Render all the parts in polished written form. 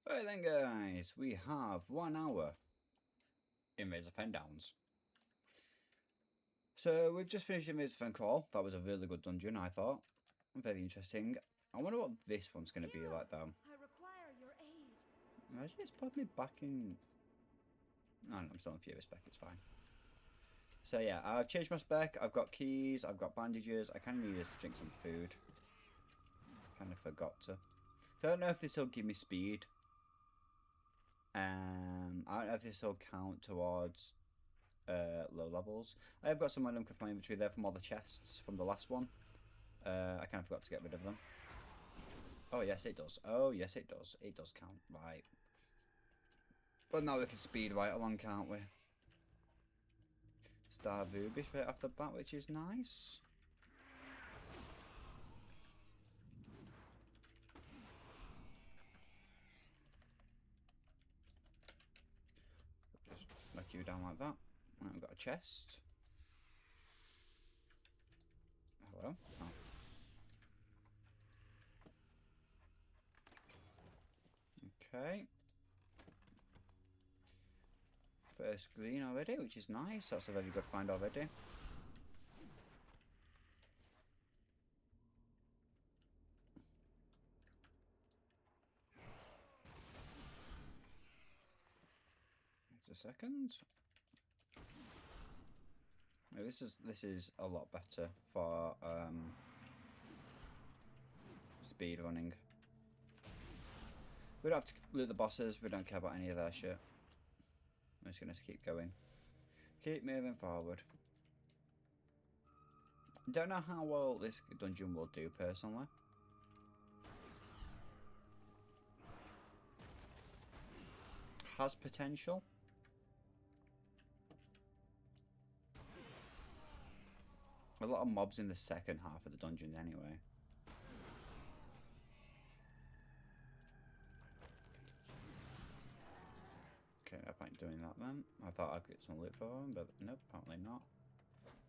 Right then guys, we have 1 hour in Razorfen Downs. So we've just finished in Razorfen Crawl. That was a really good dungeon, I thought. Very interesting. I wonder what this one's going to be like though. I require your aid. Has this put me back in... No, I'm still on Fury spec, it's fine. So yeah, I've changed my spec. I've got keys, I've got bandages. I kind of needed to drink some food. Kind of forgot to. So I don't know if this will give me speed. I don't know if this will count towards low levels. I have got some random from my inventory there from all the chests from the last one. I kind of forgot to get rid of them. Oh yes it does. Oh yes it does. It does count. Right. But now we can speed right along, can't we? Star Ruby straight off the bat, which is nice. Just knock you down like that. Right, we've got a chest. Hello? Oh. Okay. First green already, which is nice. That's a very good find already. It's a second. Now, this is a lot better for speed running. We don't have to loot the bosses. We don't care about any of their shit. I'm just gonna keep going. Keep moving forward. Don't know how well this dungeon will do personally. Has potential. A lot of mobs in the second half of the dungeon anyway. Okay, no point doing that then. I thought I'd get some loot for them, but nope, apparently not.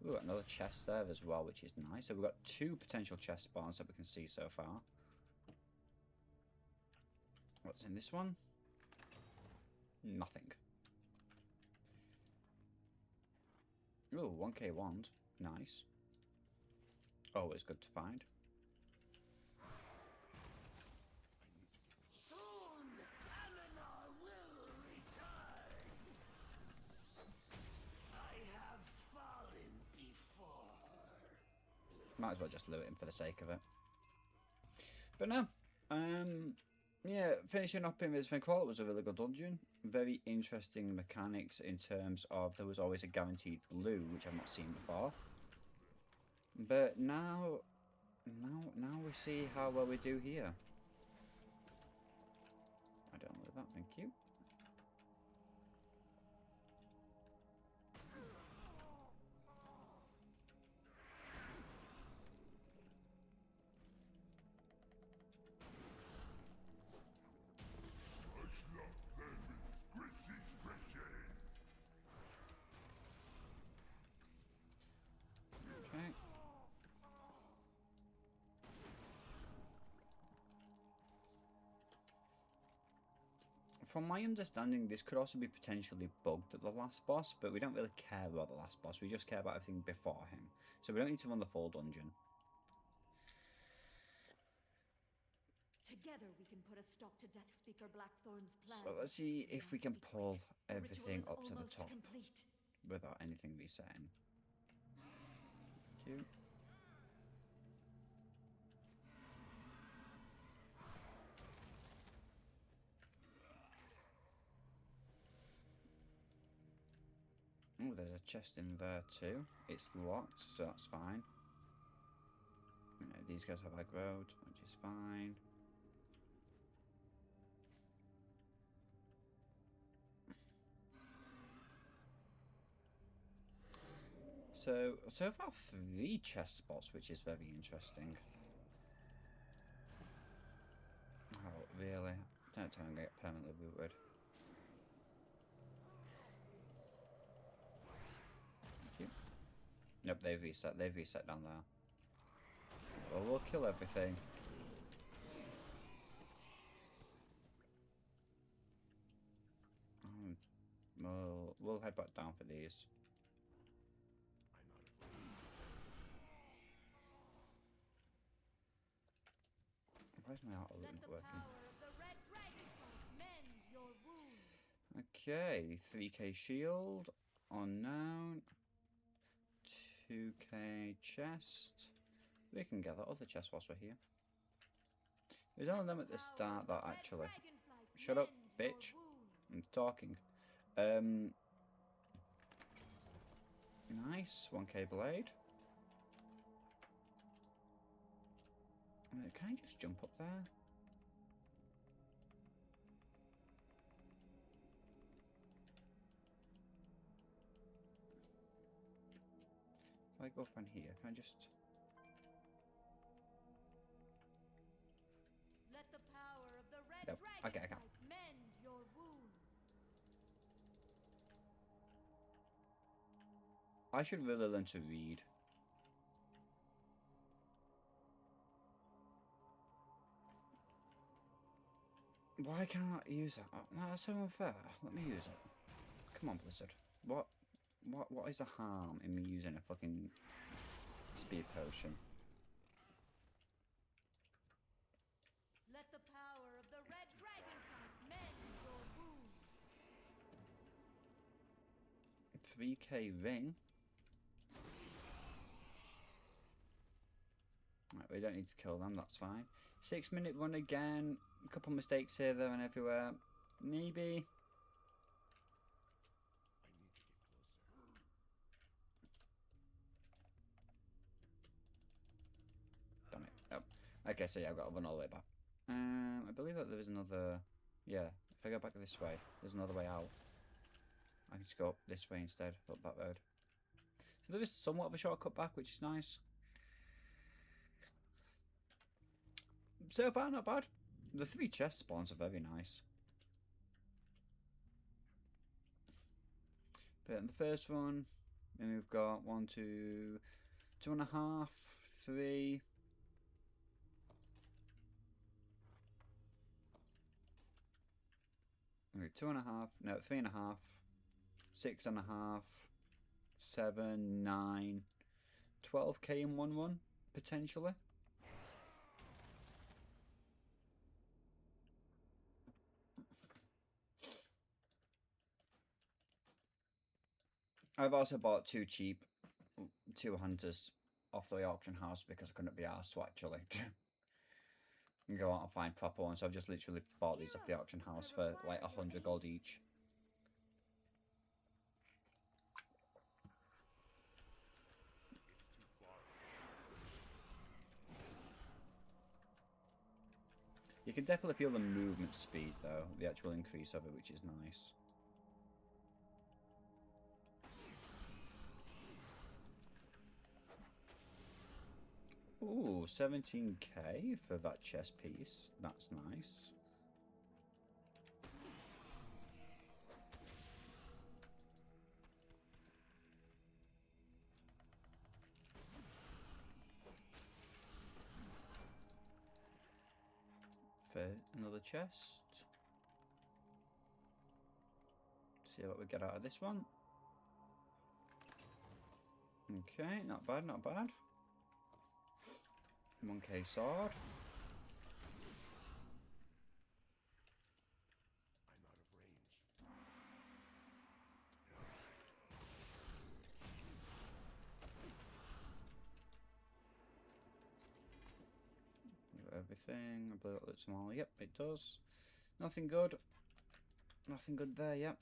We've got another chest there as well, which is nice. So we've got 2 potential chest spawns that we can see so far. What's in this one? Nothing. Ooh, 1k wand. Nice. Always good to find. Soon, Eleanor will return. I have fallen before. Might as well just loot him for the sake of it. But no. Yeah, finishing up in Razorfen Crawl, it was a really good dungeon. Very interesting mechanics in terms of there was always a guaranteed blue, which I've not seen before. But now we see how well we do here. I don't know that, thank you. Okay. From my understanding, this could also be potentially bugged at the last boss, but we don't really care about the last boss, we just care about everything before him. So we don't need to run the full dungeon. Together we can put a stop to Death Speaker Blackthorn's plan. So let's see if we can pull everything The ritual up is to the almost top complete. without anything resetting. Thank you. Oh, there's a chest in there too. It's locked, so that's fine. These guys have aggroed, which is fine. So far 3 chest spots, which is very interesting. Oh, really? Don't tell me I'm going to get permanently booted. Thank you. Nope, they've reset down there. Well, we'll kill everything. We'll head back down for these. Why is my auto loop Let not the working? power of the red dragonflight mend your wounds. Okay, 3k shield, unknown, 2k chest. We can get that other chest whilst we're here. There's only them at the start that actually. Shut up, bitch. I'm talking. Nice, 1k blade. Can I just jump up there? If I go up on here, can I just... Let the power of the red Yep, okay, I can. dragonflight mend your wounds. I should really learn to read. Why can I not use that? Oh, no, that's so unfair. Let me use it. Come on, Blizzard. What is the harm in me using a fucking speed potion? Let the power of the red dragonflight mend your wounds. 3k ring. Right, we don't need to kill them, that's fine. 6-minute run again. A couple mistakes here, there, and everywhere. Maybe. Damn it. Oh. Okay, so yeah, I've got to run all the way back. I believe that there is another... Yeah, if I go back this way, there's another way out. I can just go up this way instead, up that road. So there is somewhat of a shortcut back, which is nice. So far, not bad. The 3 chest spawns are very nice. But in the first run, then we've got 1, 2, 2.5, 3. Okay, 2.5, no, 3.5, 6.5, 7, 9, 12k in one run, potentially. I've also bought 2 cheap, 2 hunters off the auction house because I couldn't be arsed to actually go out and find proper ones. So I've just literally bought these off the auction house for like 100 gold each. You can definitely feel the movement speed though, the actual increase of it, which is nice. Ooh, 17k for that chest piece. That's nice. For another chest. See what we get out of this one. Okay, not bad, not bad. 1k sword. Everything. I believe it looks small. Yep, it does. Nothing good. Nothing good there, yep.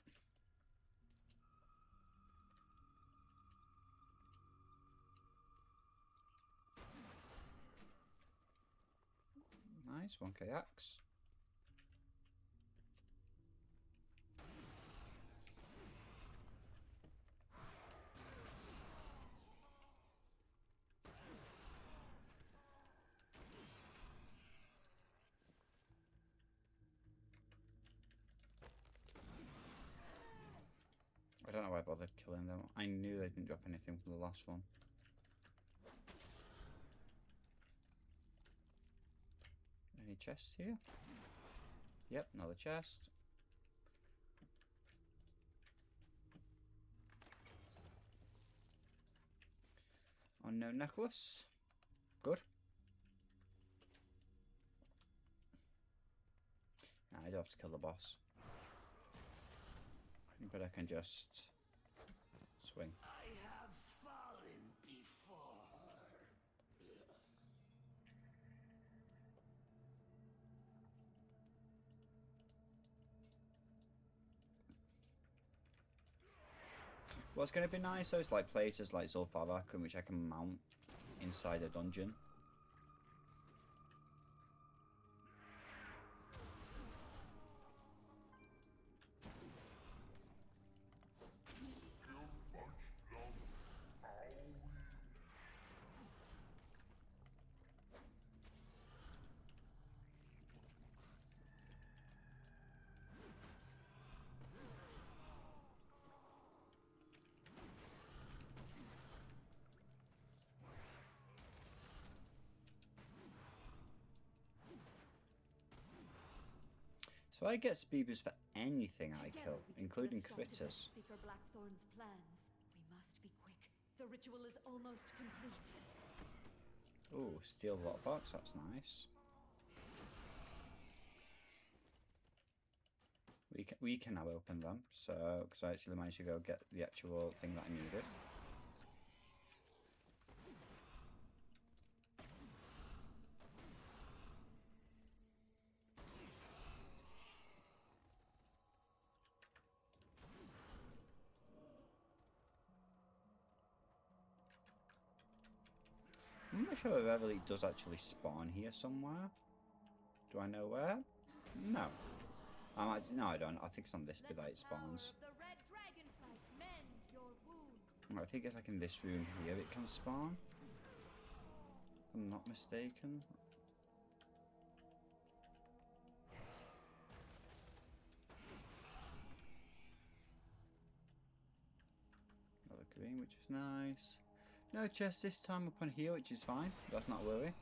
Nice, 1k axe. I don't know why I bothered killing them. I knew they didn't drop anything from the last one. Any chests here? Yep, another chest. Unknown necklace. Good. Nah, I do have to kill the boss. But I can just swing. I have fallen before. What's going to be nice though is like places like Zul'Farrak, which I can mount inside a dungeon. So I get speed boost for anything I kill, including critters. Speaker Blackthorn's plans. We must be quick. The ritual is almost complete. Ooh, steel lockbox, that's nice. We can now open them, so because I actually managed to go get the actual thing that I needed. I'm not sure if Everly does actually spawn here somewhere. Do I know where? No. No, I don't. I think it's on this bit that it spawns. I think it's like in this room here it can spawn. If I'm not mistaken. Another green, which is nice. No chest this time up on here, which is fine. That's not a worry.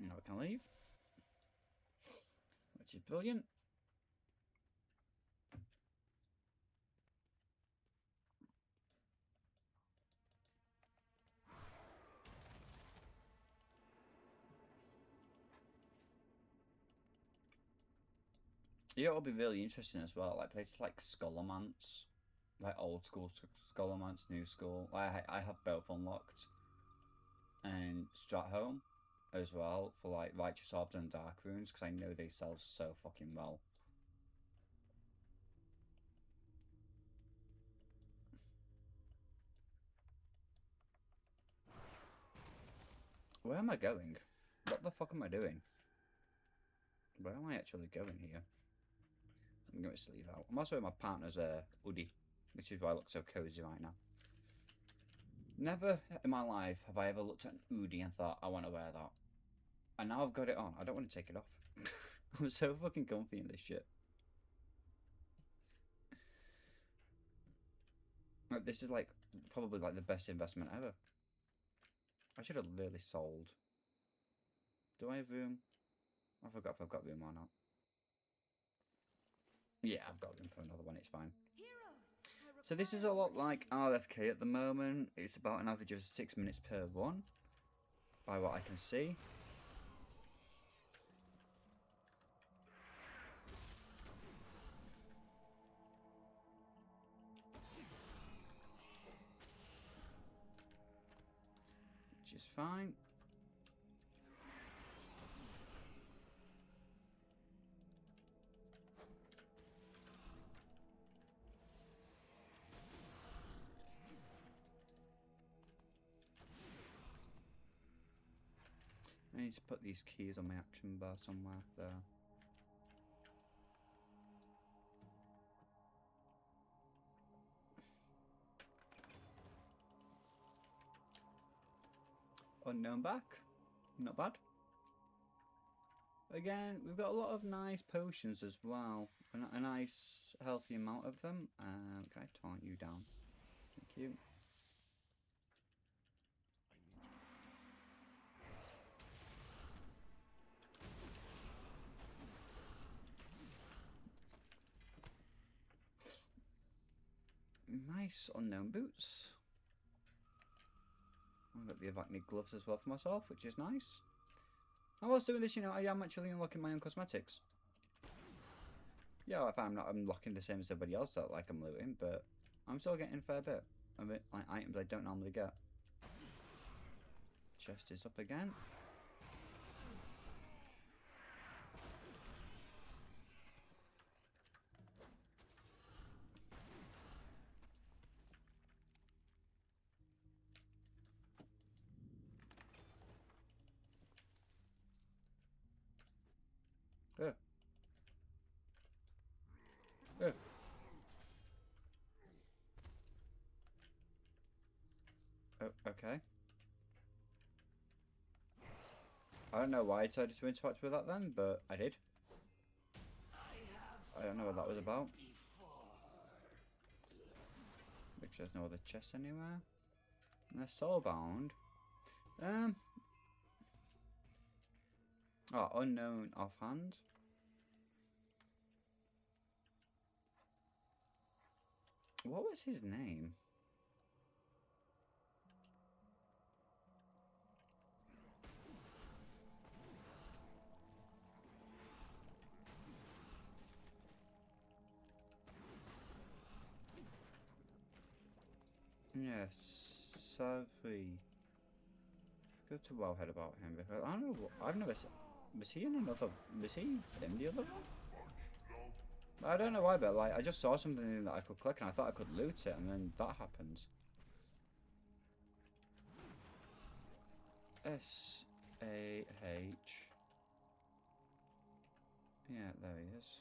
Now we can leave, which is brilliant. Yeah, it'll be really interesting as well. Like places like Skullomance, like old school Skullomance, new school. I have both unlocked, and Stratholme as well for like Righteous Orbs and Dark Runes because I know they sell so fucking well. Where am I going? What the fuck am I doing? Where am I actually going here? I'm going to sleeve out. I'm also in my partner's hoodie, which is why I look so cozy right now. Never in my life have I ever looked at an hoodie and thought, I want to wear that. And now I've got it on. I don't want to take it off. I'm so fucking comfy in this shit. Like, this is like probably like the best investment ever. I should have really sold. Do I have room? I forgot if I've got room or not. Yeah, I've got room for another one, it's fine. So this is a lot like RFK at the moment. It's about an average of 6 minutes per run, by what I can see. Which is fine. I need to put these keys on my action bar somewhere there. Unknown back. Not bad. Again, we've got a lot of nice potions as well. A nice healthy amount of them. Can I taunt you down? Thank you. Nice unknown boots. I've got the Avacni gloves as well for myself, which is nice. And whilst doing this, you know, I am actually unlocking my own cosmetics. Yeah, if I'm not unlocking the same as everybody else that like I'm looting, but I'm still getting a fair bit of it, like items I don't normally get. Chest is up again. Oh. Oh. Oh, okay. I don't know why I decided to interact with that then, but I did. I don't know what that was about. Make sure there's no other chests anywhere. And they're soulbound. Oh, unknown offhand. What was his name? Yes, Savvy. Go to Wellhead about him because I don't know. I've never. Was he in another? Was he in the other one? I don't know why, but like I just saw something that I could click and I thought I could loot it, and then that happened. S-A-H. Yeah, there he is.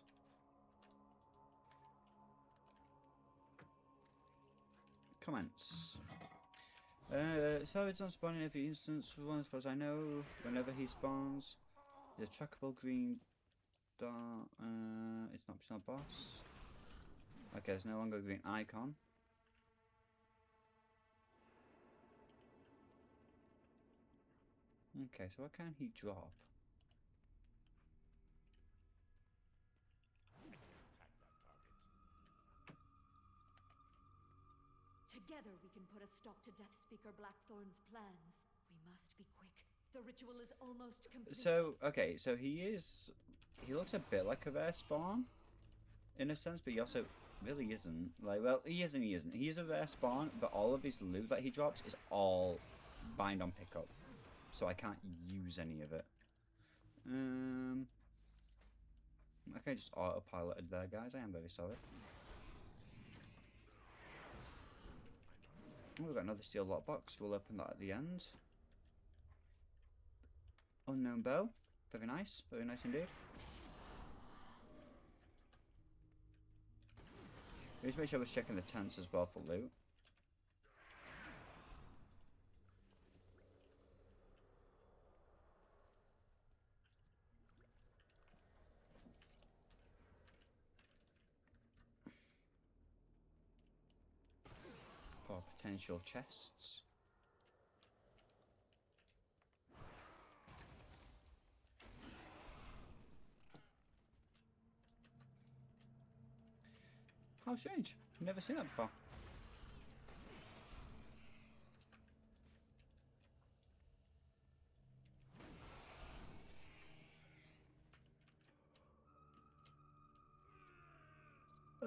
Comments. So it's not spawning every instance, as far as I know. Whenever he spawns, the trackable green dot. It's an optional boss. Okay, it's no longer a green icon. Okay, so what can he drop? Together we can put a stop to Death Speaker Blackthorn's plans. We must be quick. The ritual is almost complete. So, okay, so he looks a bit like a rare spawn, in a sense, but he also really isn't. Like, well, he is and he isn't. He is a rare spawn, but all of his loot that he drops is all bind on pickup. So I can't use any of it. Okay, just autopiloted there, guys. I am very sorry. Oh, we've got another steel lockbox. We'll open that at the end. Unknown bow. Very nice. Very nice indeed. We need to make sure we're checking the tents as well for loot. For potential chests. How strange. Never seen that before.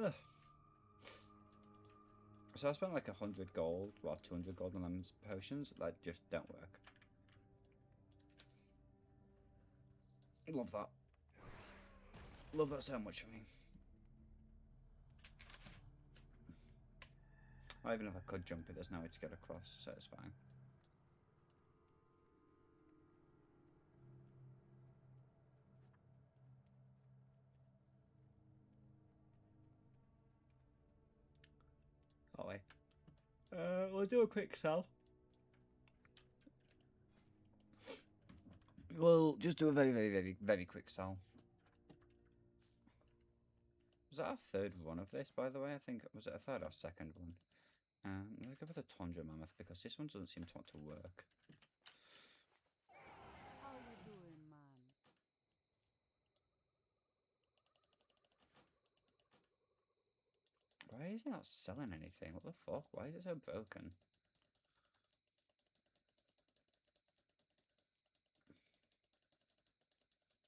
Ugh. So I spent like 100 gold, well 200 gold on them potions that just don't work. Love that. Love that so much for me. Or even if I could jump it, there's no way to get across, so it's fine. That way. We'll do a quick sell. We'll just do a very quick sell. Was that our third run of this, by the way? I think, was it a third or second one? Let's go for the Tundra Mammoth, because this one doesn't seem to want to work. How you doing, man? Why is it not selling anything? What the fuck? Why is it so broken?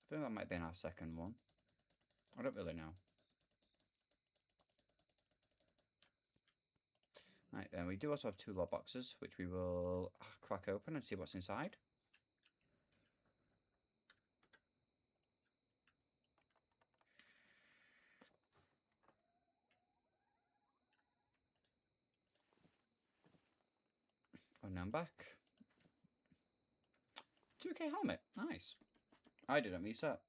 I think that might be in our second one. I don't really know. Right, then we do also have 2 lot boxes, which we will crack open and see what's inside. Oh, now I'm back. 2K helmet, nice. I didn't reset.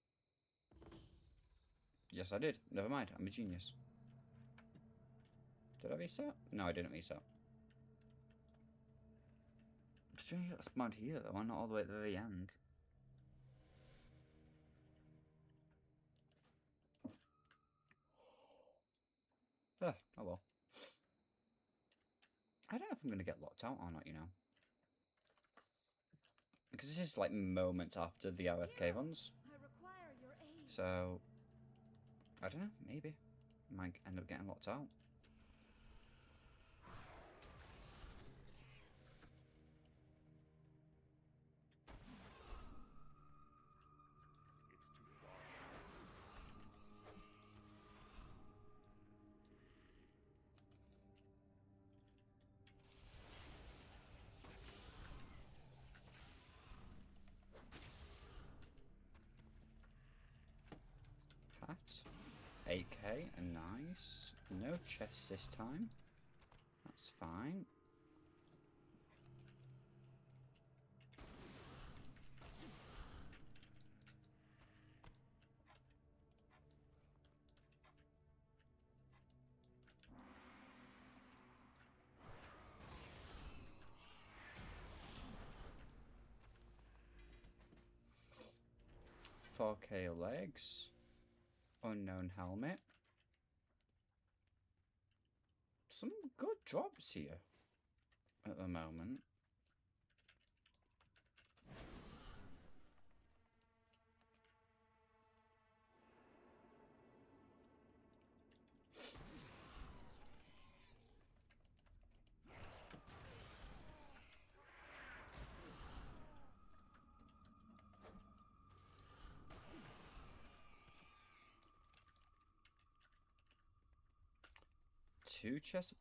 Yes, I did. Never mind, I'm a genius. Did I reset? No, I didn't reset. Strange that's spawned here though, and not all the way at the very end. Oh well. I don't know if I'm going to get locked out or not, you know. Because this is like moments after the RFK runs. So, I don't know, maybe. Might end up getting locked out. Hat. 8k, nice. No chest this time. That's fine. $4k legs. Unknown helmet. Some good drops here at the moment. Two chests.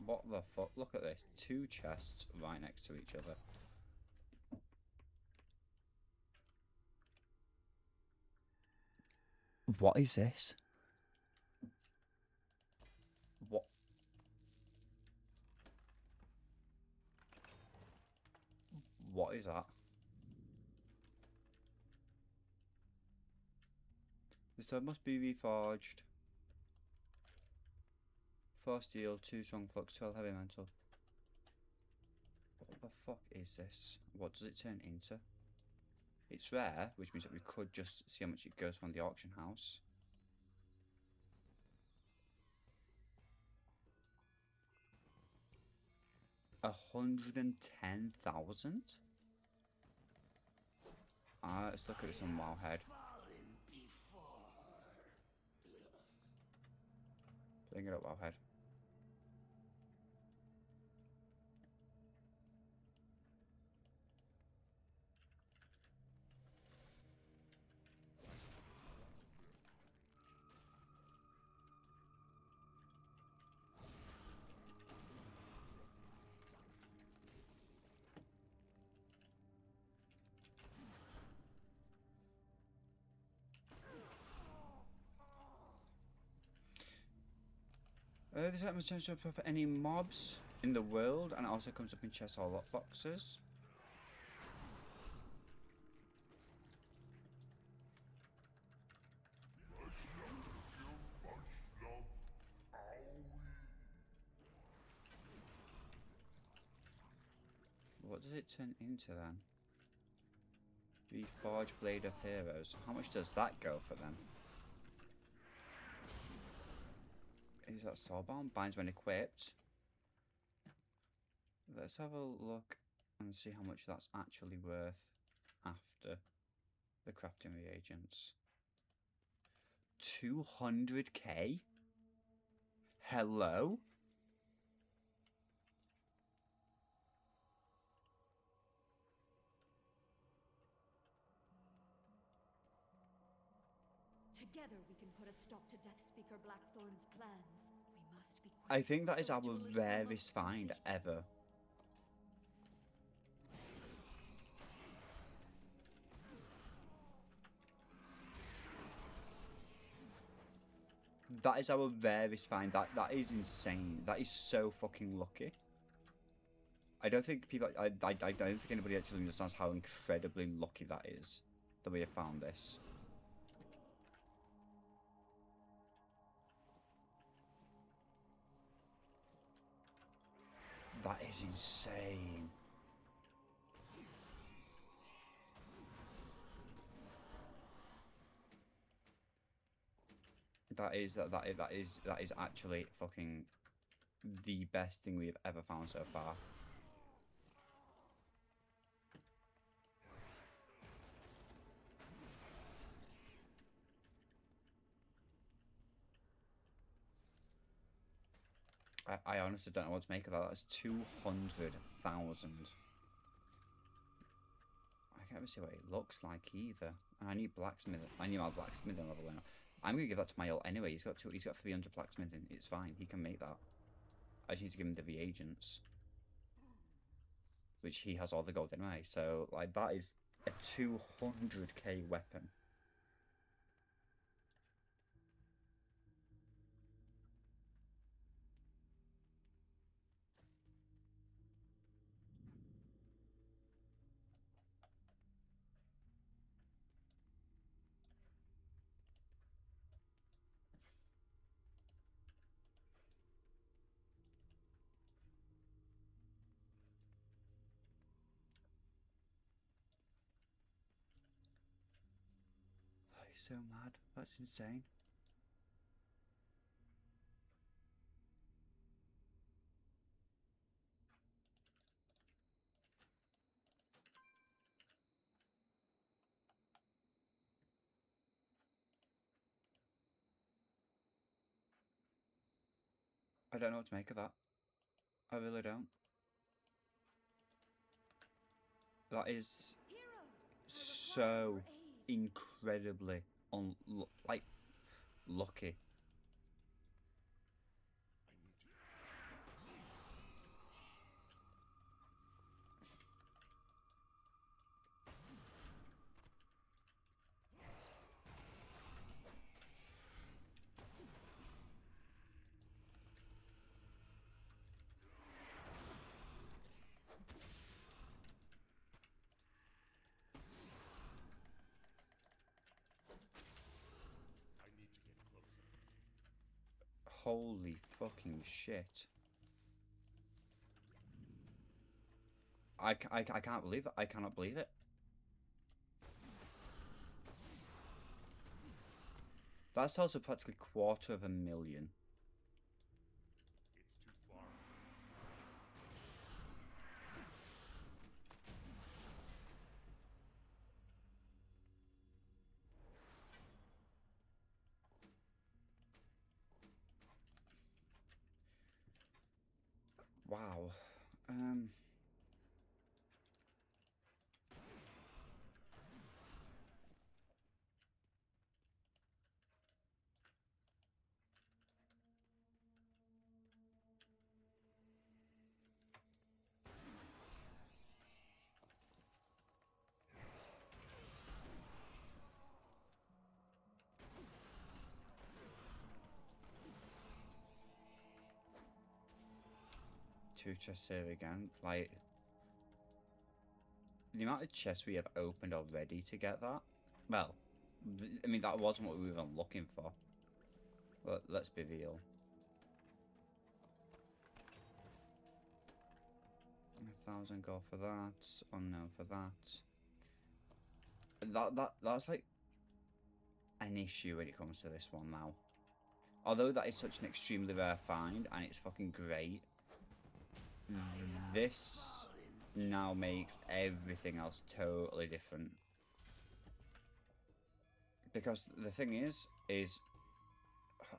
What the fuck? Look at this. 2 chests right next to each other. What is this? What? What is that? This must be reforged. 4 steel, 2 strong flux, 12 heavy metal. What the fuck is this? What does it turn into? It's rare, which means that we could just see how much it goes from the auction house. $110,000? Let's look at this on Wowhead. Bring it up, Wowhead. This item is potential for any mobs in the world, and it also comes up in chests or lock boxes. What does it turn into then? The Forge Blade of Heroes. How much does that go for them? Is that Soulbound? Binds when equipped. Let's have a look and see how much that's actually worth after the crafting reagents. 200k? Hello? Together we can put a stop to Death Speaker Blackthorn's plans. We must be quick. I think that is The our ritual is rarest almost find complete. ever. That is our rarest find. That is insane. That is so fucking lucky. I don't think people. I don't think anybody actually understands how incredibly lucky that is that we have found this. That is insane. That is actually fucking the best thing we have ever found so far. I honestly don't know what to make of that. That's 200,000. I can't even see what it looks like either. I need blacksmith. I need my blacksmithing level now. I'm gonna give that to my ult anyway. He's got 300 blacksmithing. It's fine. He can make that. I just need to give him the reagents, which he has all the gold anyway. So like that is a 200k weapon. Oh, he's so mad. That's insane. I don't know what to make of that. I really don't. That is so incredibly like lucky. Holy fucking shit. I can't believe that. I cannot believe it. That sells for practically 250,000. Wow. Two chests here again. Like, the amount of chests we have opened already to get that. Well, I mean, that wasn't what we were looking for. But let's be real. 1,000 gold for that. Unknown for that. That's like an issue when it comes to this one now. Although that is such an extremely rare find and it's fucking great, this now makes everything else totally different. Because the thing is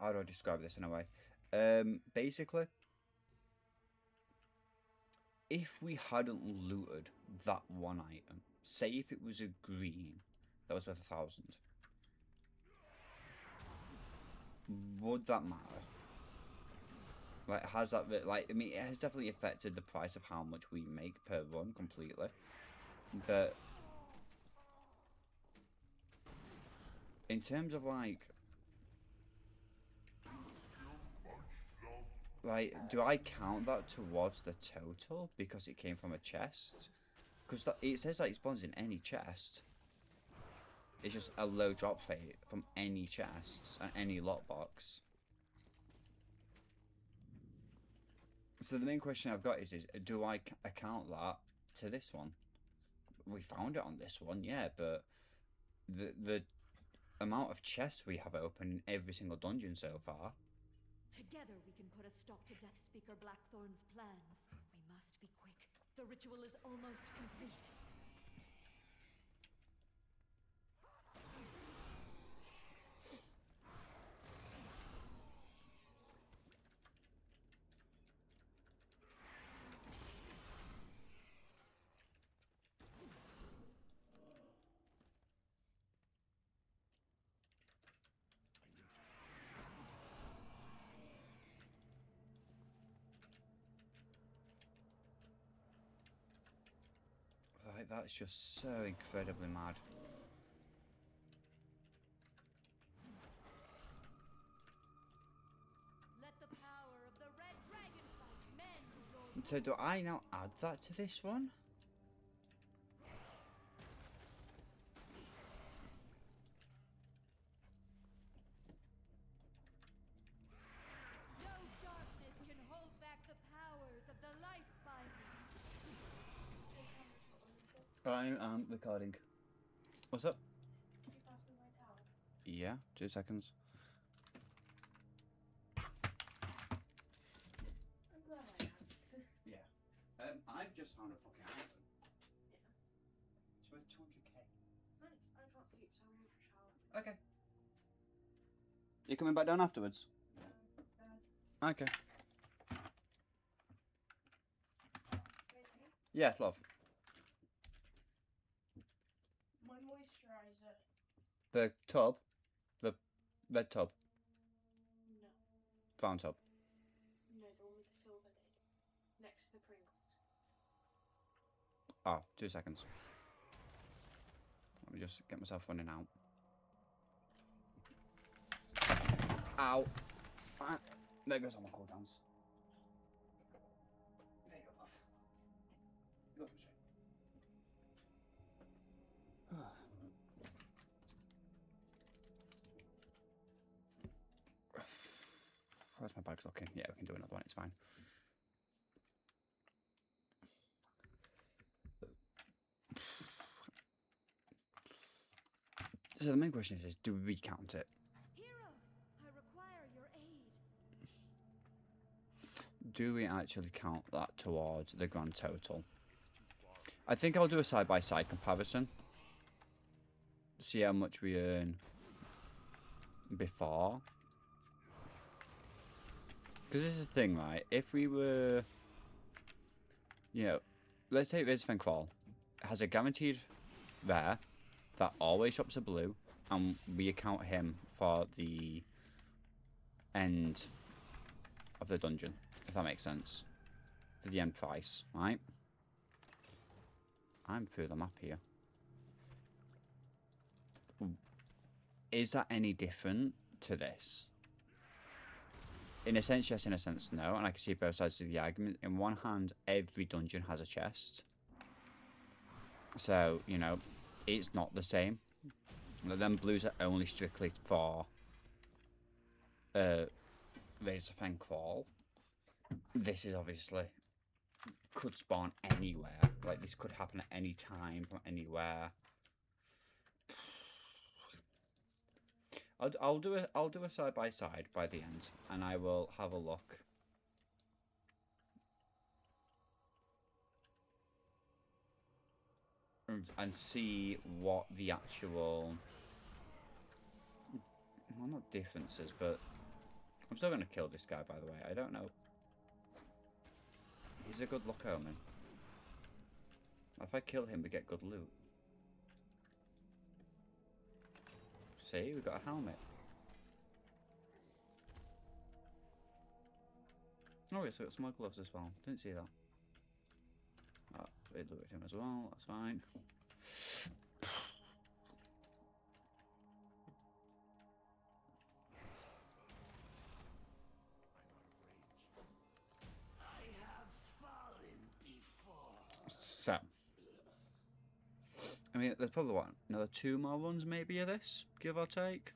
how do I describe this in a way? Basically, if we hadn't looted that one item, say if it was a green that was worth 1,000, would that matter? Like, has that, like, I mean, it has definitely affected the price of how much we make per run completely, but in terms of like, do I count that towards the total because it came from a chest? Because it says that it spawns in any chest. It's just a low drop rate from any chests and any lockbox. So the main question I've got is do I account that to this one? We found it on this one, yeah, but the amount of chests we have open in every single dungeon so far. Together we can put a stop to Death Speaker Blackthorn's plans. We must be quick. The ritual is almost complete. Like, that's just so incredibly mad. Let the power of the red dragonflight mend your... So do I now add that to this one? No darkness can hold back the powers of the life binding. I am recording. What's up? Could you pass me my towel? Yeah, 2 seconds. I'm glad I asked. Yeah. I've just found a fucking item. Yeah. It's worth 200k. Nice. I can't sleep, so I'm going for a shower. Okay. You coming back down afterwards? Bed. Okay. Wait, Yes, love. my moisturiser. The tub? The red tub? No. Brown tub? No, the one with the silver lid. Next to the Pringles. Oh, 2 seconds. Let me just get myself running out. Ow. Ah, there goes all my cooldowns. There you go, love. You go to straight. Where's my bags looking? Yeah, we can do another one, it's fine. So the main question is do we count it? Heroes, I require your aid. Do we actually count that towards the grand total? I think I'll do a side-by-side comparison. See how much we earn before. Because this is the thing, right? If we were... You know, let's take Razorfen Crawl. It has a guaranteed rare that always drops a blue. And we account him for the end of the dungeon. If that makes sense. For the end price, right? I'm through the map here. Is that any different to this? In a sense, yes. In a sense, no. And I can see both sides of the argument. In one hand, every dungeon has a chest. So, you know, it's not the same. Them blues are only strictly for Razorfen Crawl. This is obviously could spawn anywhere. Like, this could happen at any time from anywhere. I'll do a side by side by the end, and I will have a look. And see what the actual, well, not differences, but I'm still going to kill this guy, by the way. I don't know. He's a good luck omen. If I kill him, we get good loot. See, we got a helmet. Oh, yeah, so we got some more gloves as well. Didn't see that. Oh, we looted him as well. That's fine. So, I mean, there's probably what, another 2 more runs maybe of this, give or take.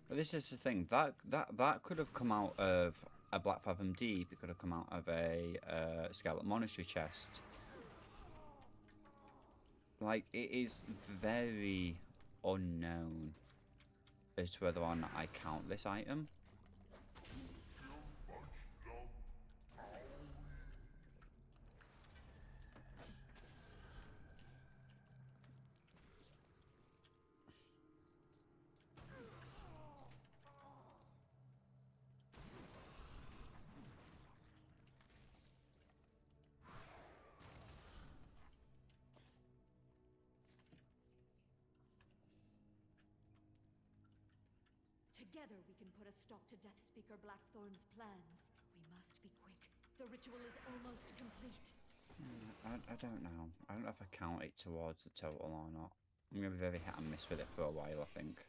But this is the thing, that could have come out of a Black Fathom Deep, it could have come out of a Scarlet Monastery chest. Like, it is very unknown as to whether or not I count this item. Together we can put a stop to Death Speaker Blackthorn's plans. We must be quick. The ritual is almost complete. I don't know. I don't know if I count it towards the total or not. I'm going to be very hit and miss with it for a while, I think.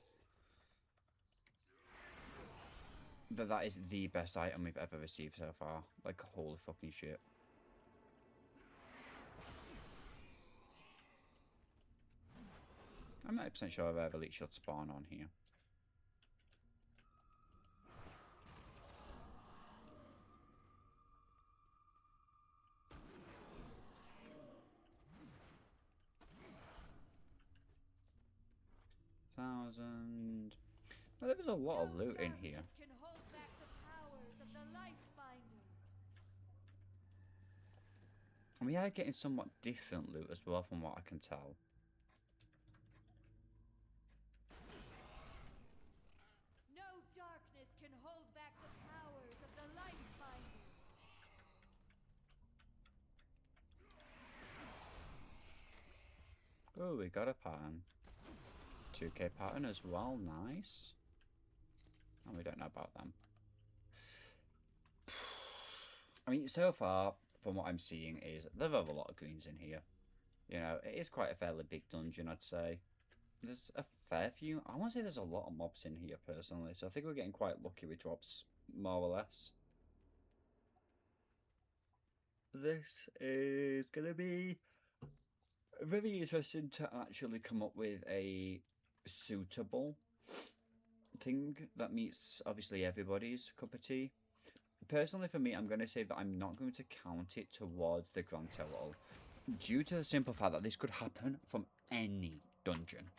But that is the best item we've ever received so far. Like, holy fucking shit. I'm not 100% sure if I ever elite should spawn on here. $1,000. Well, there was a lot of loot in here. Can hold back the powers of the Lifebinder. And we are getting somewhat different loot as well, from what I can tell. No darkness can hold back the powers of the Lifebinder. Oh, we got a pattern. 2k pattern as well, nice. And we don't know about them. I mean, so far, from what I'm seeing, is there are a lot of greens in here. You know, it is quite a fairly big dungeon, I'd say. There's a fair few. I want to say there's a lot of mobs in here, personally. So I think we're getting quite lucky with drops, more or less. This is going to be very interesting to actually come up with a suitable thing that meets, obviously, everybody's cup of tea. Personally, for me, I'm going to say that I'm not going to count it towards the grand total, due to the simple fact that this could happen from any dungeon.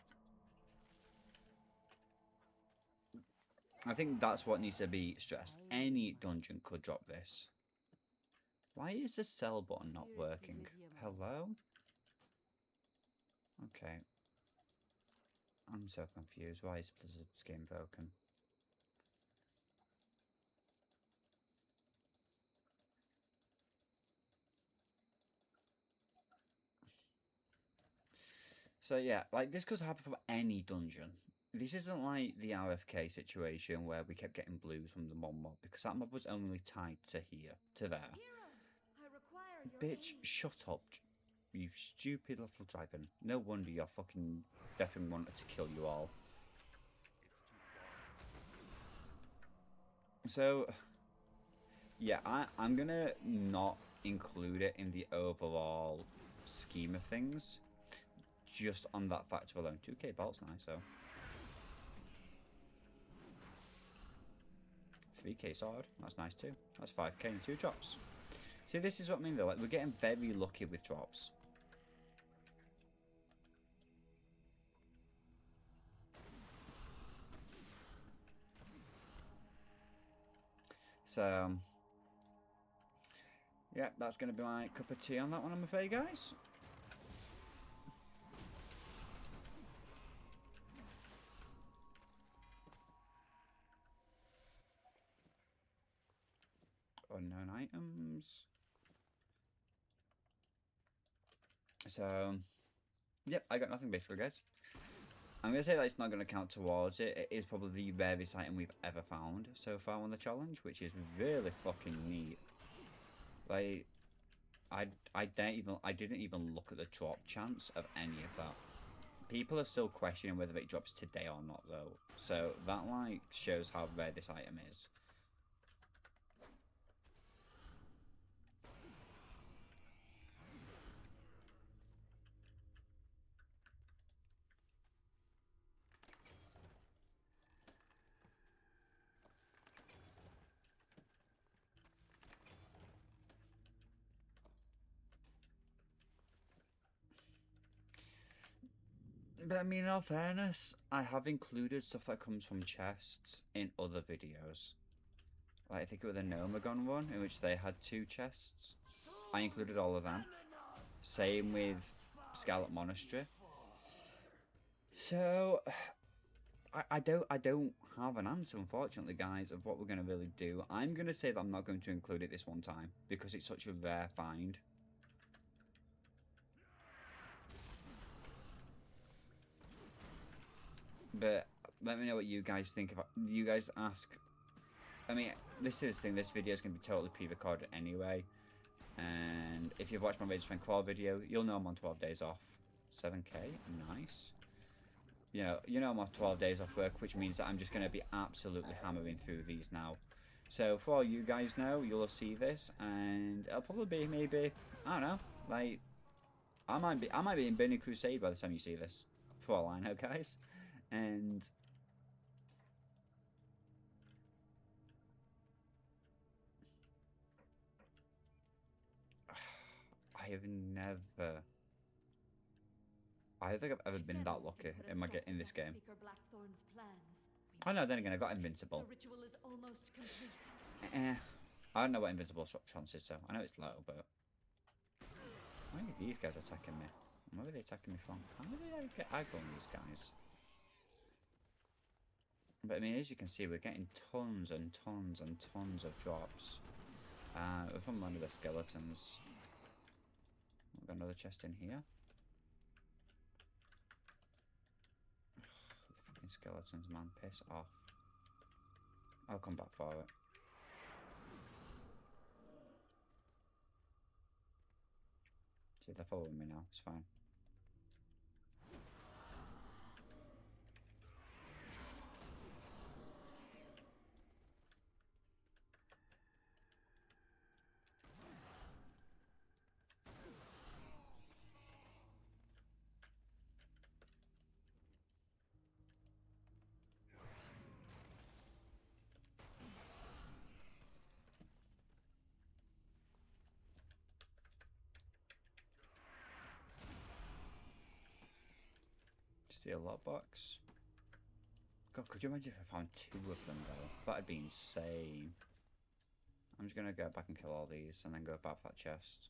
I think that's what needs to be stressed. Any dungeon could drop this. Why is the sell button not working? Hello? Okay. I'm so confused. Why is Blizzard's game broken? So yeah, like, this could happen from any dungeon. This isn't like the RFK situation where we kept getting blues from the one mob, because that mob was only tied to here, to there. Heroes, I require your Bitch, aid. shut up, you stupid little dragon. No wonder your fucking Deathwing wanted to kill you all. So, yeah, I'm gonna not include it in the overall scheme of things, just on that factor alone. 2k bolt's nice, though. 3k sword, that's nice too. That's 5k and 2 drops. See, this is what I mean though, like, we're getting very lucky with drops. So, yeah, that's going to be my cup of tea on that one, I'm afraid, guys. unknown items. So, yep, I got nothing basically, guys. I'm going to say that it's not going to count towards it. It is probably the rarest item we've ever found so far on the challenge, which is really fucking neat. Like, I didn't even look at the drop chance of any of that. People are still questioning whether it drops today or not, though. So that like shows how rare this item is. But I mean, in all fairness, I have included stuff that comes from chests in other videos. Like, I think it was the Nomagon one, in which they had 2 chests. I included all of them. Same with Scarlet Monastery. So, I don't have an answer, unfortunately, guys, of what we're going to really do. I'm going to say that I'm not going to include it this one time, because it's such a rare find. But let me know what you guys think. You guys ask. I mean, this is the thing. This video is going to be totally pre-recorded anyway. And if you've watched my Razorfen Claw video, you'll know I'm on 12 days off. 7k, nice. You know I'm off 12 days off work, which means that I'm just going to be absolutely hammering through these now. So for all you guys know, you'll see this, and it'll probably be maybe, I don't know, like I might be in Burning Crusade by the time you see this. For all I know, guys. And I don't think I've ever been that lucky in this game. Oh no, then again, I got Invincible. I don't know what Invincible chance is, so I know it's low, but why are these guys attacking me? Where are they attacking me from? How did I get aggro on these guys? But I mean, as you can see, we're getting tons and tons and tons of drops. From one of the skeletons. We've got another chest in here. The fucking skeletons, man, piss off. I'll come back for it. See, they're following me now, it's fine. Steal a lockbox. God, could you imagine if I found 2 of them though? That'd be insane. I'm just gonna go back and kill all these and then go back for that chest.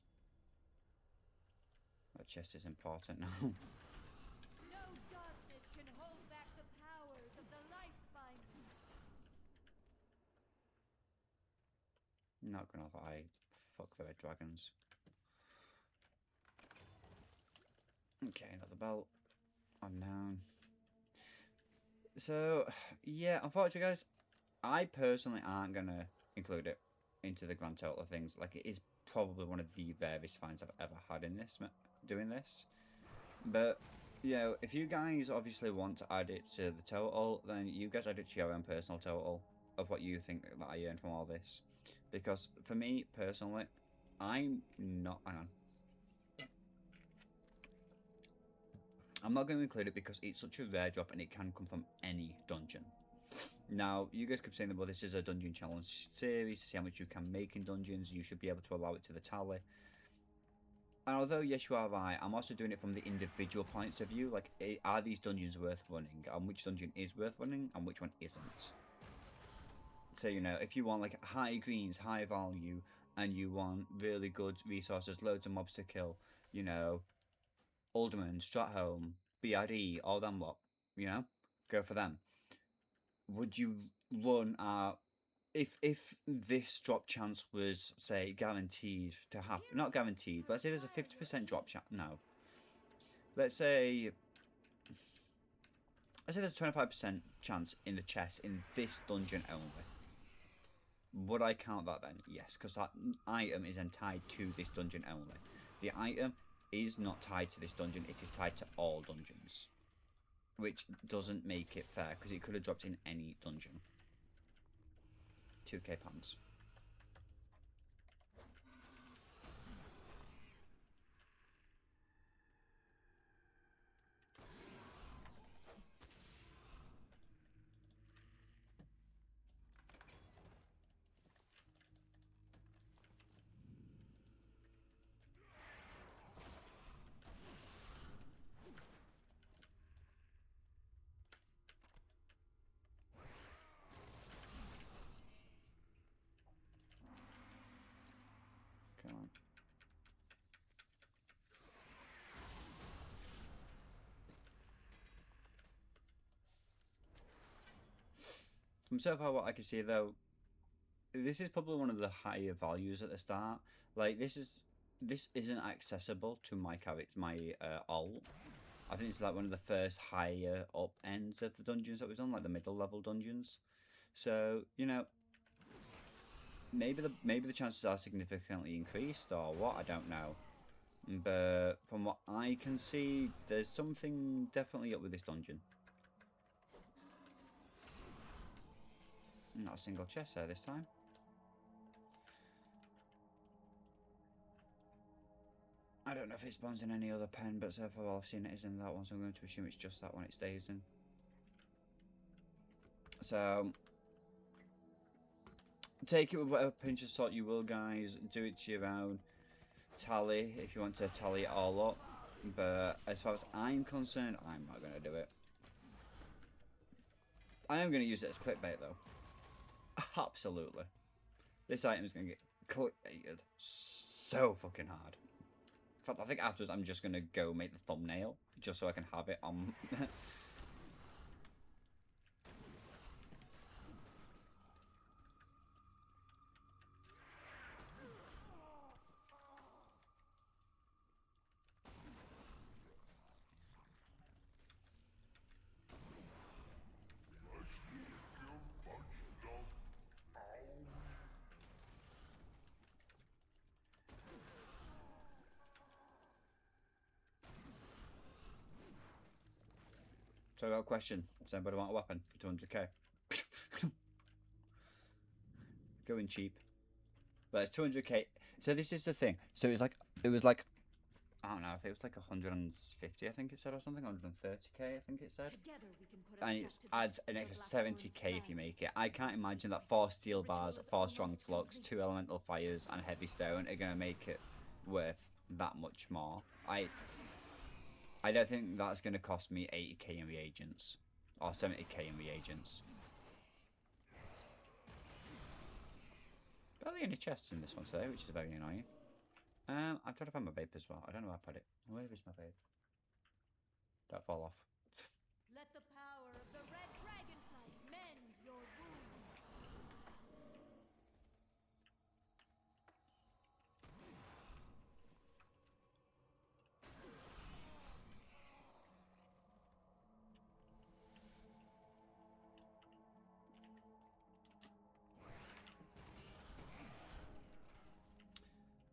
That chest is important now. No darkness can hold back the powers of the Life-Binder. Not gonna lie, fuck the red dragons. Okay, another belt. Unknown. So, yeah, unfortunately, guys, I personally aren't gonna include it into the grand total of things. Like, it is probably one of the rarest finds I've ever had in this, doing this. But, you know, if you guys obviously want to add it to the total, then you guys add it to your own personal total of what you think that I earned from all this. Because, for me, personally, I'm not... Hang on. I'm not going to include it because it's such a rare drop and it can come from any dungeon. Now, you guys keep saying that, well, this is a dungeon challenge series to see how much you can make in dungeons. You should be able to allow it to the tally. And although, yes, you are right, I'm also doing it from the individual points of view. Like, are these dungeons worth running? And which dungeon is worth running and which one isn't? So, you know, if you want, like, high greens, high value, and you want really good resources, loads of mobs to kill, you know, Alderman, Stratholme, BRE, all them lot, you know, go for them. Would you run if this drop chance was, say, guaranteed to happen, not guaranteed, but let's say there's a 50% drop chance. No, let's say there's a 25% chance in the chest in this dungeon only. Would I count that then? Yes, because that item is then tied to this dungeon only. The item is not tied to this dungeon, it is tied to all dungeons. Which doesn't make it fair, because it could have dropped in any dungeon. 2k pounds. Come on. From so far what I can see though, this is probably one of the higher values at the start. Like this isn't accessible to my character, my alt. I think it's like one of the first higher up ends of the dungeons that we've done, like the middle level dungeons. So, you know, maybe the chances are significantly increased or what, I don't know. But from what I can see, there's something definitely up with this dungeon. Not a single chest there this time. I don't know if it spawns in any other pen, but so far all I've seen it is in that one, so I'm going to assume it's just that one it stays in. So, take it with whatever pinch of salt you will, guys. Do it to your own tally if you want to tally it all up. But as far as I'm concerned, I'm not going to do it. I am going to use it as clickbait, though. Absolutely. This item is going to get clickbaited so fucking hard. In fact, I think afterwards I'm just going to go make the thumbnail, just so I can have it on... So I got a question. Does anybody want a weapon for 200k? Going cheap. But it's 200k. So this is the thing. So it was like I don't know, I think it was like 150, I think it said, or something, 130k, I think it said. And it adds an extra 70k if you make it. I can't imagine that 4 steel bars, 4 strong flux, 2 elemental fires, and heavy stone are going to make it worth that much more. I don't think that's going to cost me 80k in reagents, or 70k in reagents. Barely any chests in this one today, which is very annoying. I'm trying to find my vape as well. I don't know where I put it. Where is my vape? Don't fall off. Let the power of the red dragonfly mend your wounds.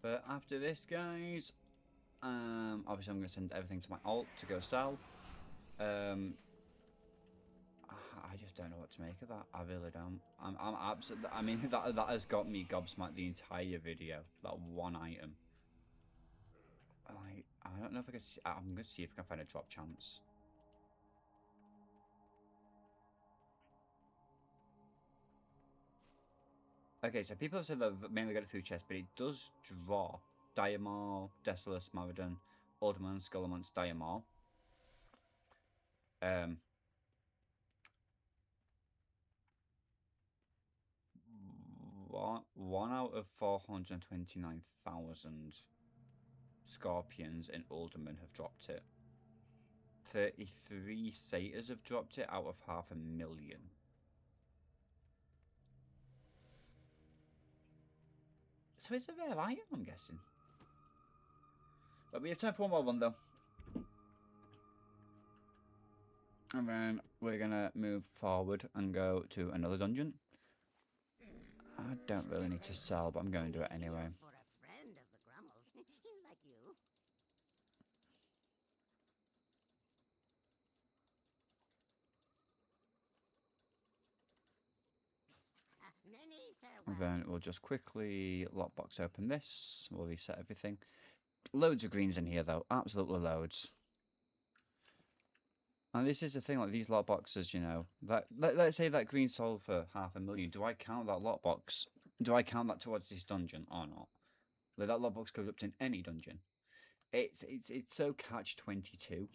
But after this, guys, obviously I'm going to send everything to my alt to go sell. I just don't know what to make of that. I really don't. I'm absolutely. I mean, that has got me gobsmacked the entire video. That one item. I don't know if I can. I'm going to see if I can find a drop chance. Okay, so people have said that I've mainly got it through chest, but it does draw Diamor, Desolus, Maridon, Alderman, Skullamonts, Diamor. One out of 429,000 Scorpions in Alderman have dropped it. 33 Satyrs have dropped it out of 500,000. So it's a rare item, I'm guessing. But we have time for one more run, though. And then we're going to move forward and go to another dungeon. I don't really need to sell, but I'm going to do it anyway. For a friend of the Grummles, like you. Many And farewells. then we'll just quickly lockbox open this. We'll reset everything. Loads of greens in here, though. Absolutely loads. And this is the thing, like these lockboxes, you know, that let's say that green sold for 500,000. Do I count that lockbox? Do I count that towards this dungeon or not? Like that lockbox goes up to any dungeon. It's so catch-22.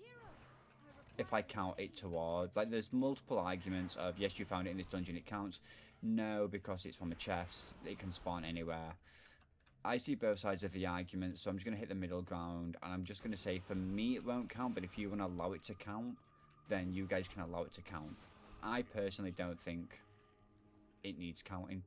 If I count it toward, like, there's multiple arguments of yes, you found it in this dungeon, it counts. No, because it's from a chest, it can spawn anywhere. I see both sides of the argument, so I'm just going to hit the middle ground, and I'm just going to say for me it won't count, but if you want to allow it to count, then you guys can allow it to count. I personally don't think it needs counting.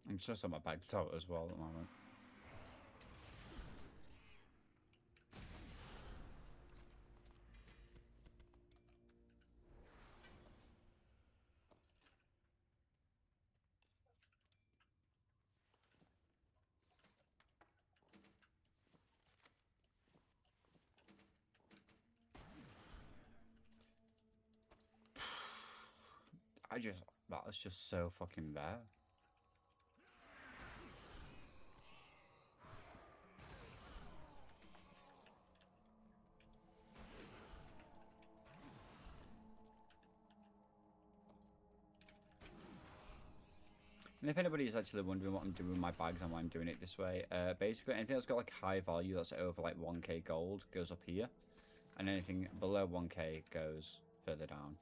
I'm just on my bags out as well at the moment. That was just so fucking rare. And if anybody is actually wondering what I'm doing with my bags and why I'm doing it this way, basically anything that's got like high value that's over like 1k gold goes up here, and anything below 1k goes further down.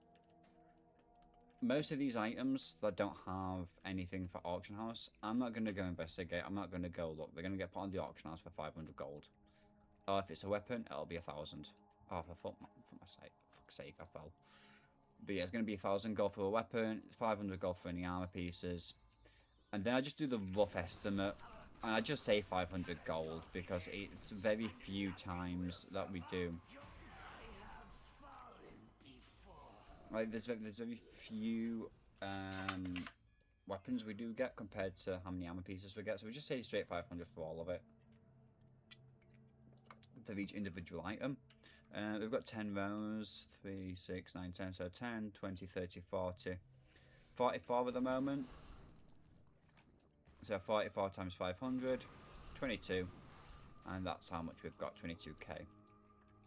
Most of these items that don't have anything for auction house, I'm not going to go investigate, I'm not going to go look. They're going to get put on the auction house for 500 gold. Or if it's a weapon, it'll be 1,000. Oh, for fuck's sake, I fell. But yeah, it's going to be 1,000 gold for a weapon, 500 gold for any armor pieces. And then I just do the rough estimate, and I just say 500 gold, because it's very few times that we do. Like, there's very few weapons we do get compared to how many armor pieces we get, so we just say straight 500 for all of it. For each individual item. We've got 10 rows, 3, 6, 9, 10, so 10, 20, 30, 40. 44 at the moment. So 44 times 500, 22, and that's how much we've got, 22k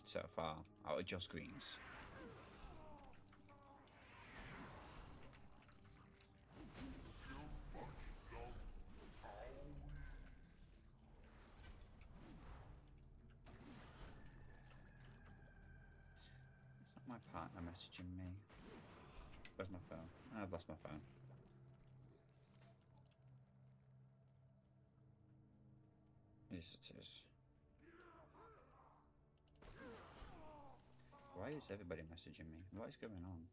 so far out of just greens. Is that my partner messaging me? Where's my phone? I've lost my phone. Yes, it is. Why is everybody messaging me? What is going on?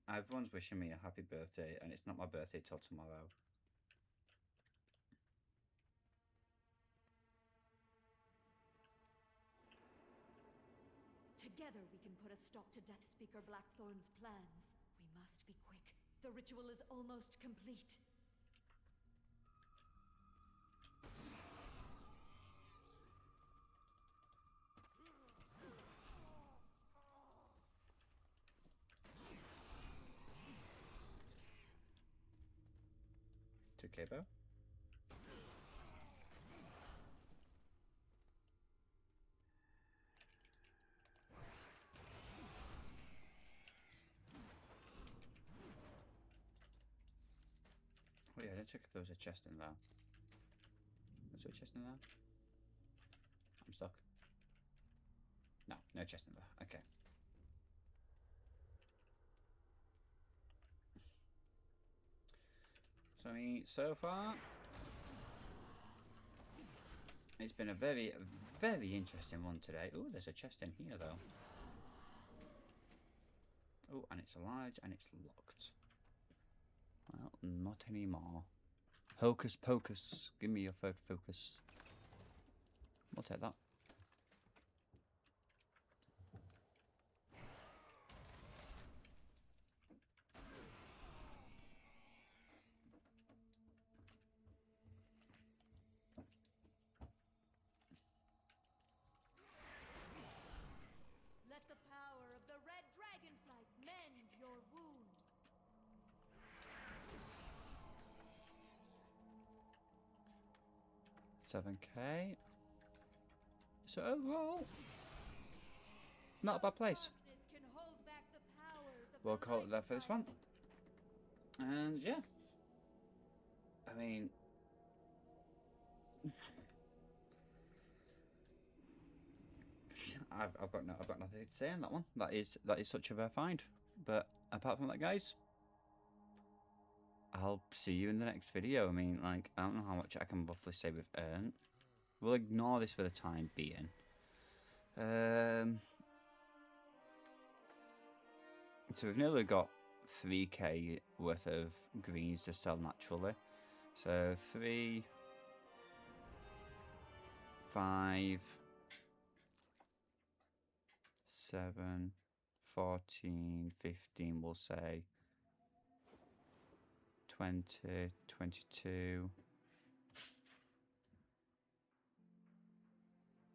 Everyone's wishing me a happy birthday, and it's not my birthday till tomorrow. Together we can put a stop to Death Speaker Blackthorn's plans. We must be quick. The ritual is almost complete. To Cabo. check if there was a chest in there. Was there a chest in there? I'm stuck. No, no chest in there. Okay. So I mean, so far, it's been a very, very interesting one today. Oh, there's a chest in here though. Oh, and it's large and it's locked. Well, not anymore. Hocus pocus. Give me your third focus. We'll take that. Let the power of the red dragonflight mend your wounds. 7k. So overall, not a bad place. Darkness can hold back the powers of We'll the call it there light for this side. one. And yeah, I mean, I've got nothing to say on that one. That is such a rare find. But apart from that, guys, I'll see you in the next video. I mean, like, I don't know how much I can roughly say we've earned. We'll ignore this for the time being. So we've nearly got 3k worth of greens to sell naturally. So 3, 5, 7, 14, 15, we'll say 20, 22,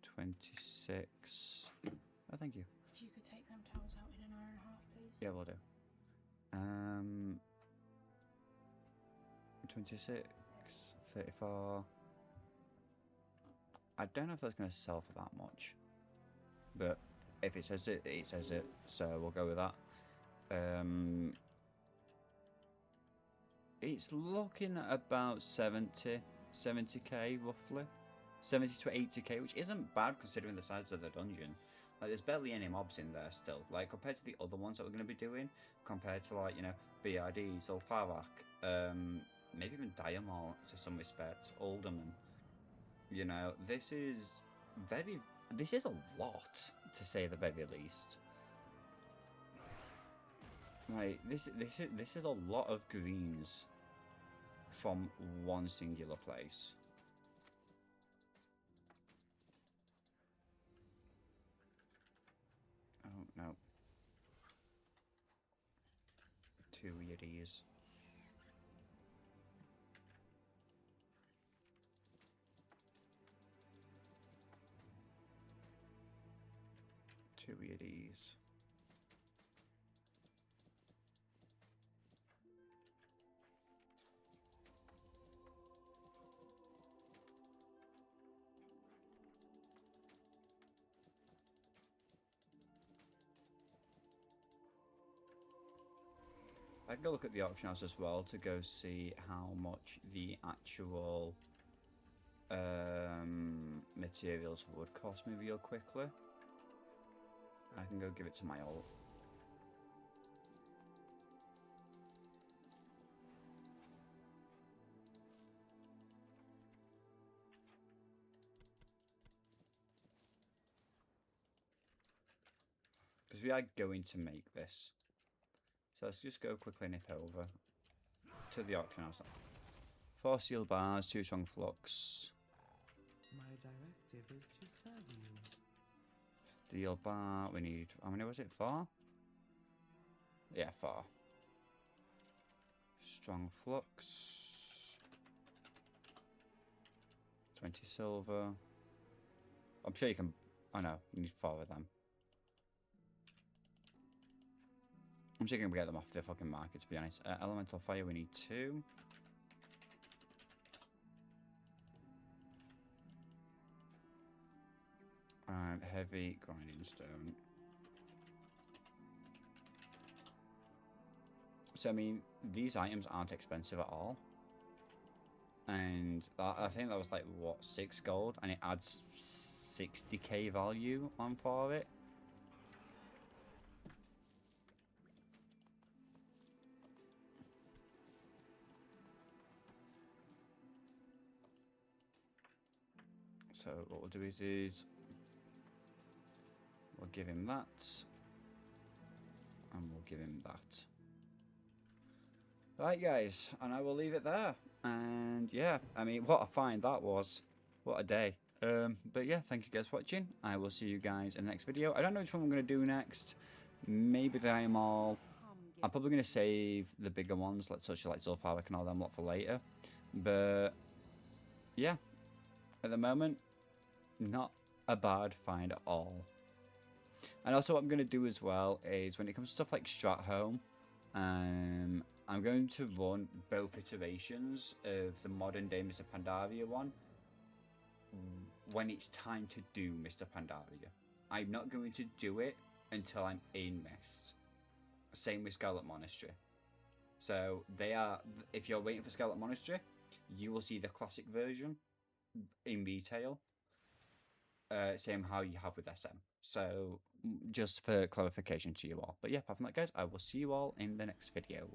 26. Oh, thank you. If you could take them towels out in an hour and a half, please. Yeah, we'll do. 26, 34. I don't know if that's going to sell for that much, but if it says it, it says it, so we'll go with that. It's looking at about 70k roughly, 70 to 80k, which isn't bad considering the size of the dungeon. Like, there's barely any mobs in there still, like compared to the other ones that we're going to be doing, compared to, like, you know, BRDs or Farak, maybe even Diamol to some respects, Alderman. You know, this is a lot, to say the very least. Like, this is a lot of greens from one singular place. Oh no. 2 weirdies. Two weirdies. I can go look at the auction house as well to go see how much the actual materials would cost me real quickly. I can go give it to my alt. Because we are going to make this. So let's just go quickly nip over to the auction house. 4 steel bars, 2 strong flux. My directive is to serve you. Steel bar, we need, how many was it? 4? Yeah, 4. Strong flux. 20 silver. I'm sure you can, oh no, you need 4 of them. I'm sure you can get them off the fucking market, to be honest. Elemental fire, we need 2. Heavy grinding stone. So I mean, these items aren't expensive at all. and I think that was like what, 6 gold, and it adds 60k value on for it. So what we'll do is we'll give him that, and we'll give him that. Right, guys, and I will leave it there. And yeah, I mean, what a find that was. What a day. But yeah, thank you guys for watching. I will see you guys in the next video. I don't know which one I'm going to do next. Maybe I'm probably going to save the bigger ones, like such like Zulfaric and all them lot for later. But yeah, at the moment, not a bad find at all. And also what I'm going to do as well is when it comes to stuff like Stratholme, I'm going to run both iterations of the modern day Mr. Pandaria one when it's time to do Mr. Pandaria. I'm not going to do it until I'm in Mist. Same with Scarlet Monastery. So they are, if you're waiting for Scarlet Monastery, you will see the classic version in retail. Same how you have with SM. So just for clarification to you all. But yeah, apart from that, guys, I will see you all in the next video.